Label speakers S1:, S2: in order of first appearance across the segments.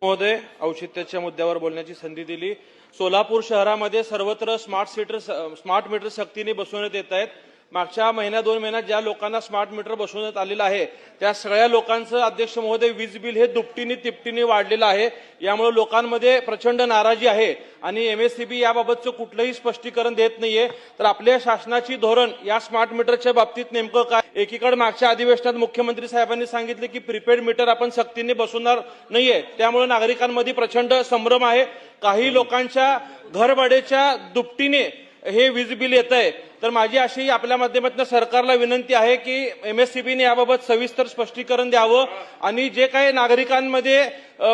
S1: महोदय, औचित्याच्या मुद्द्यावर बोलण्याची संधी दिली। सोलापूर शहरामध्ये सर्वत्र स्मार्ट मीटर सक्तीने बसवण्यात येत आहेत। मागच्या महिन्या 2 महिन्यात ज्या लोकांना स्मार्ट मीटर बसवण्यात आलेलं आहे त्या सगळ्या लोकांचं अध्यक्ष महोदय वीज बिल हे दुपटीने तिपटीने वाढलेलं आहे। यामुळे लोकांमध्ये प्रचंड नाराजी आहे आणि एमएससीबी याबाबतचं कुठलंही स्पष्टीकरण देत नाहीये। तर आपल्या शासनाची धोरण या स्मार्ट मीटरच्या बाबतीत नेमकं काय? एकीकडे मागच्या अधिवेशनात मुख्यमंत्री साहेबांनी सांगितले की प्रीपेड मीटर आपण सक्तीने बसवणार नाहीये, त्यामुळे नागरिकांमध्ये प्रचंड संभ्रम आहे। काही लोकांच्या घरभाड्याच्या दुपटीने हे वीज बिल येत आहे। तर माझी अशी आपल्या माध्यमातून सरकारला विनंती आहे की एमएससीबीने याबाबत सविस्तर स्पष्टीकरण द्यावं आणि जे काही नागरिकांमध्ये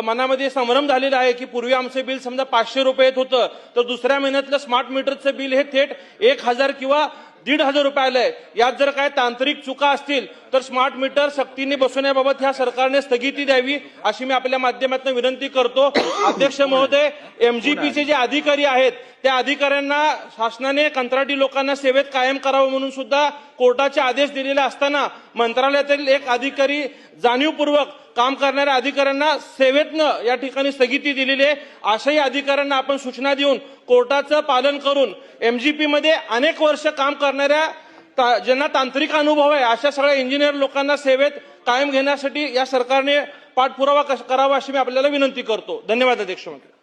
S1: मनामध्ये संभ्रम झालेला आहे की पूर्वी आमचे बिल समजा 500 रुपये येत होतं तर दुसऱ्या महिन्यातलं स्मार्ट मीटरचं बिल हे थेट 1000 किंवा 1500 रुपये आलंय। यात जर काय तांत्रिक चुका असतील तर स्मार्ट मीटर सक्तीने बसवण्याबाबत ह्या सरकारने स्थगिती द्यावी अशी मी आपल्या माध्यमातून विनंती करतो। अध्यक्ष महोदय, एमजीपीचे जे अधिकारी आहेत त्या अधिकाऱ्यांना शासनाने कंत्राटी लोकांना सेवेत कायम करावं म्हणून सुद्धा कोर्टाचे आदेश दिलेले असताना मंत्रालयातील एक अधिकारी जाणीवपूर्वक काम करणाऱ्या अधिकाऱ्यांना सेवेतनं या ठिकाणी स्थगिती दिलेली आहे। अशाही अधिकाऱ्यांना आपण सूचना देऊन कोर्टाचं पालन करून एमजीपी मध्ये अनेक वर्ष काम करणाऱ्या ज्यांना तांत्रिक अनुभव आहे अशा सगळ्या इंजिनियर लोकांना सेवेत कायम घेण्यासाठी या सरकारने पाठपुरावा करावा अशी मी आपल्याला विनंती करतो। धन्यवाद अध्यक्ष महोदय।